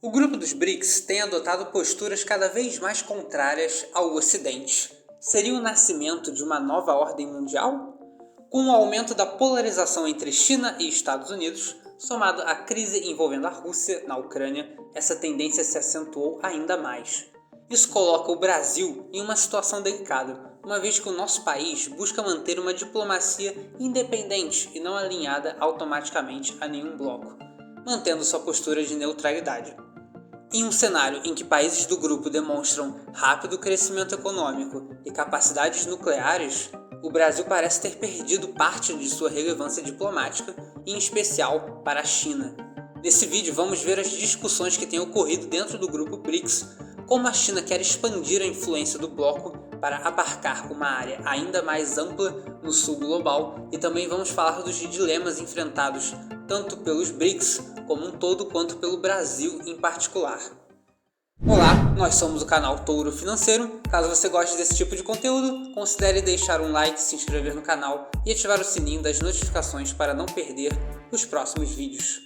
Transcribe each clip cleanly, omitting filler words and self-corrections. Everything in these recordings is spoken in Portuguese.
O grupo dos BRICS tem adotado posturas cada vez mais contrárias ao Ocidente. Seria o nascimento de uma nova ordem mundial? Com o aumento da polarização entre China e Estados Unidos, somado à crise envolvendo a Rússia na Ucrânia, essa tendência se acentuou ainda mais. Isso coloca o Brasil em uma situação delicada, uma vez que o nosso país busca manter uma diplomacia independente e não alinhada automaticamente a nenhum bloco, mantendo sua postura de neutralidade. Em um cenário em que países do grupo demonstram rápido crescimento econômico e capacidades nucleares, o Brasil parece ter perdido parte de sua relevância diplomática, em especial para a China. Nesse vídeo vamos ver as discussões que têm ocorrido dentro do grupo BRICS, como a China quer expandir a influência do bloco para abarcar uma área ainda mais ampla no sul global, e também vamos falar dos dilemas enfrentados tanto pelos BRICS como um todo quanto pelo Brasil em particular. Olá, nós somos o canal Touro Financeiro. Caso você goste desse tipo de conteúdo, considere deixar um like, se inscrever no canal e ativar o sininho das notificações para não perder os próximos vídeos.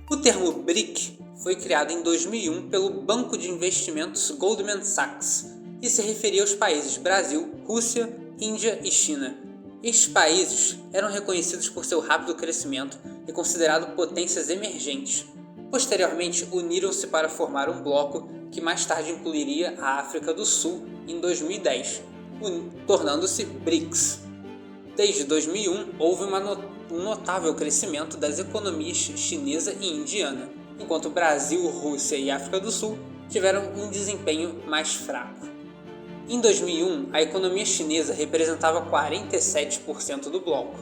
O termo BRIC foi criado em 2001 pelo banco de investimentos Goldman Sachs e se referia aos países Brasil, Rússia, Índia e China. Estes países eram reconhecidos por seu rápido crescimento e considerados potências emergentes. Posteriormente, uniram-se para formar um bloco que mais tarde incluiria a África do Sul em 2010, tornando-se BRICS. Desde 2001, houve um notável crescimento das economias chinesa e indiana, enquanto Brasil, Rússia e África do Sul tiveram um desempenho mais fraco. Em 2001, a economia chinesa representava 47% do bloco.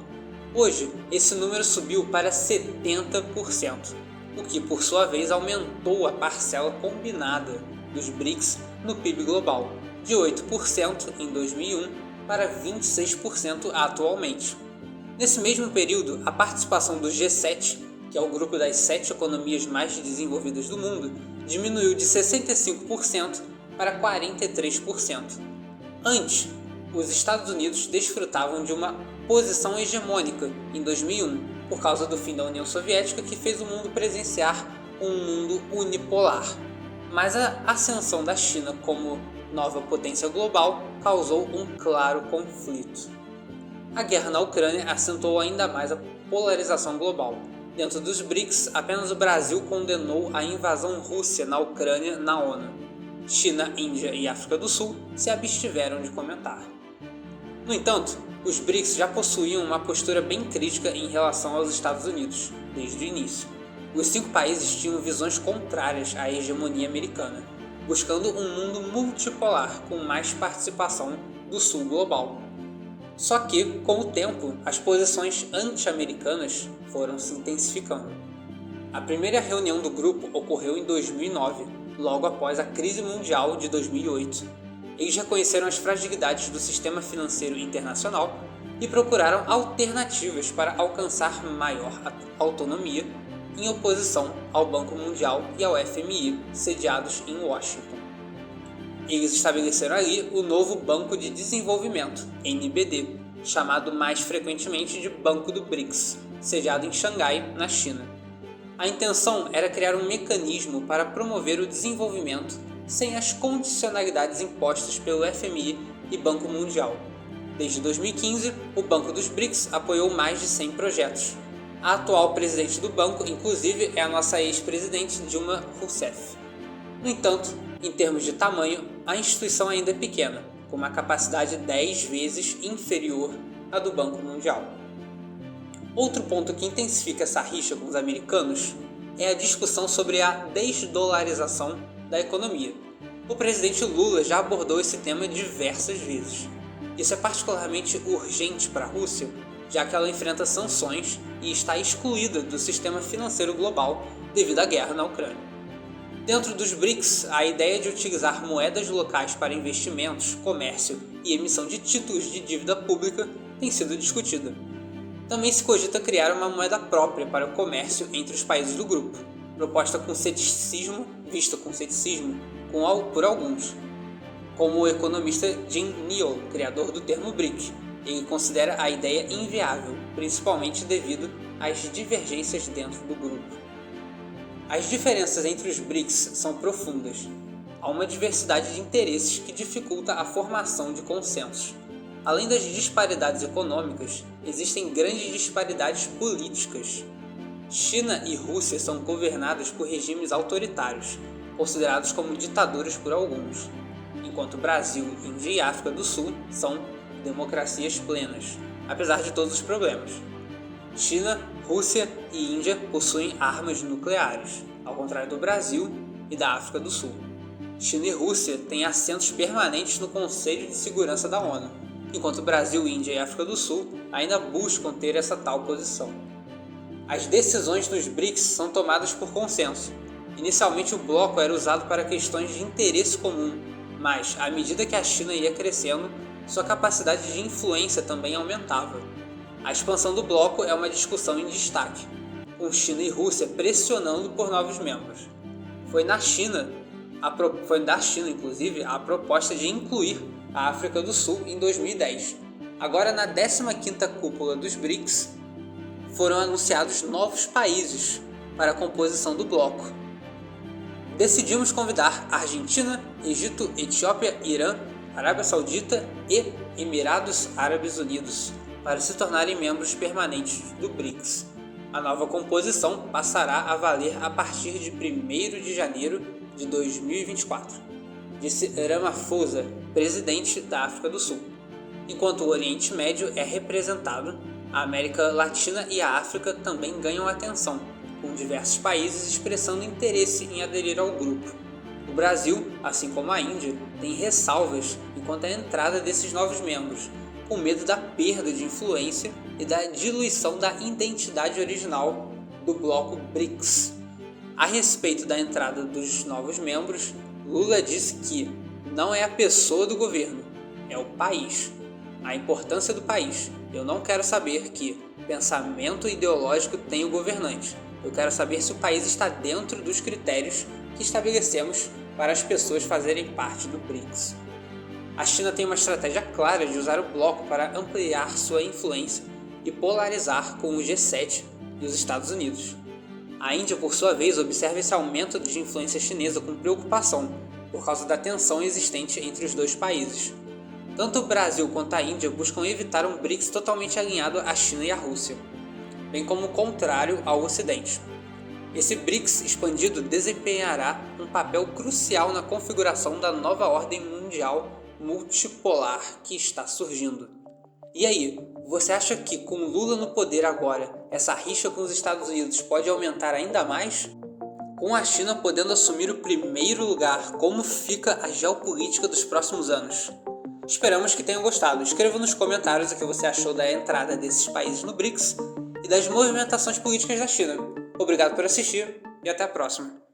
Hoje, esse número subiu para 70%, o que, por sua vez, aumentou a parcela combinada dos BRICS no PIB global, de 8% em 2001 para 26% atualmente. Nesse mesmo período, a participação do G7, que é o grupo das 7 economias mais desenvolvidas do mundo, diminuiu de 65% para 43%. Antes, os Estados Unidos desfrutavam de uma posição hegemônica em 2001, por causa do fim da União Soviética, que fez o mundo presenciar um mundo unipolar. Mas a ascensão da China como nova potência global causou um claro conflito. A guerra na Ucrânia acentuou ainda mais a polarização global. Dentro dos BRICS, apenas o Brasil condenou a invasão russa na Ucrânia na ONU. China, Índia e África do Sul se abstiveram de comentar. No entanto, os BRICS já possuíam uma postura bem crítica em relação aos Estados Unidos, desde o início. Os 5 países tinham visões contrárias à hegemonia americana, buscando um mundo multipolar com mais participação do sul global. Só que, com o tempo, as posições anti-americanas foram se intensificando. A primeira reunião do grupo ocorreu em 2009, logo após a crise mundial de 2008. Eles reconheceram as fragilidades do sistema financeiro internacional e procuraram alternativas para alcançar maior autonomia, em oposição ao Banco Mundial e ao FMI, sediados em Washington. Eles estabeleceram ali o novo Banco de Desenvolvimento, NBD, chamado mais frequentemente de Banco do BRICS, sediado em Xangai, na China. A intenção era criar um mecanismo para promover o desenvolvimento sem as condicionalidades impostas pelo FMI e Banco Mundial. Desde 2015, o Banco dos BRICS apoiou mais de 100 projetos. A atual presidente do banco, inclusive, é a nossa ex-presidente Dilma Rousseff. No entanto, em termos de tamanho, a instituição ainda é pequena, com uma capacidade 10 vezes inferior à do Banco Mundial. Outro ponto que intensifica essa rixa com os americanos é a discussão sobre a desdolarização da economia. O presidente Lula já abordou esse tema diversas vezes. Isso é particularmente urgente para a Rússia, já que ela enfrenta sanções e está excluída do sistema financeiro global devido à guerra na Ucrânia. Dentro dos BRICS, a ideia de utilizar moedas locais para investimentos, comércio e emissão de títulos de dívida pública tem sido discutida. Também se cogita criar uma moeda própria para o comércio entre os países do grupo, vista com ceticismo por alguns, como o economista Jim Neal, criador do termo BRIC. Ele considera a ideia inviável, principalmente devido às divergências dentro do grupo. As diferenças entre os BRICS são profundas. Há uma diversidade de interesses que dificulta a formação de consensos. Além das disparidades econômicas, existem grandes disparidades políticas. China e Rússia são governadas por regimes autoritários, considerados como ditaduras por alguns, enquanto Brasil, Índia e África do Sul são democracias plenas, apesar de todos os problemas. China, Rússia e Índia possuem armas nucleares, ao contrário do Brasil e da África do Sul. China e Rússia têm assentos permanentes no Conselho de Segurança da ONU, enquanto Brasil, Índia e África do Sul ainda buscam ter essa tal posição. As decisões nos BRICS são tomadas por consenso. Inicialmente o bloco era usado para questões de interesse comum, mas, à medida que a China ia crescendo, sua capacidade de influência também aumentava. A expansão do bloco é uma discussão em destaque, com China e Rússia pressionando por novos membros. Foi da China, inclusive, a proposta de incluir a África do Sul em 2010. Agora, na 15ª cúpula dos BRICS, foram anunciados novos países para a composição do bloco. Decidimos convidar Argentina, Egito, Etiópia, Irã, Arábia Saudita e Emirados Árabes Unidos para se tornarem membros permanentes do BRICS. A nova composição passará a valer a partir de 1º de janeiro de 2024, disse Ramaphosa, presidente da África do Sul. Enquanto o Oriente Médio é representado, a América Latina e a África também ganham atenção, com diversos países expressando interesse em aderir ao grupo. O Brasil, assim como a Índia, tem ressalvas quanto à entrada desses novos membros, com medo da perda de influência e da diluição da identidade original do bloco BRICS. A respeito da entrada dos novos membros, Lula disse que não é a pessoa do governo, é o país. A importância do país. Eu não quero saber que pensamento ideológico tem o governante. Eu quero saber se o país está dentro dos critérios que estabelecemos para as pessoas fazerem parte do BRICS. A China tem uma estratégia clara de usar o bloco para ampliar sua influência e polarizar com o G7 e os Estados Unidos. A Índia, por sua vez, observa esse aumento de influência chinesa com preocupação, por causa da tensão existente entre os dois países. Tanto o Brasil quanto a Índia buscam evitar um BRICS totalmente alinhado à China e à Rússia, bem como o contrário ao Ocidente. Esse BRICS expandido desempenhará um papel crucial na configuração da nova ordem mundial multipolar que está surgindo. E aí, você acha que com Lula no poder agora, essa rixa com os Estados Unidos pode aumentar ainda mais? Com a China podendo assumir o primeiro lugar, como fica a geopolítica dos próximos anos? Esperamos que tenham gostado. Escreva nos comentários o que você achou da entrada desses países no BRICS e das movimentações políticas da China. Obrigado por assistir e até a próxima.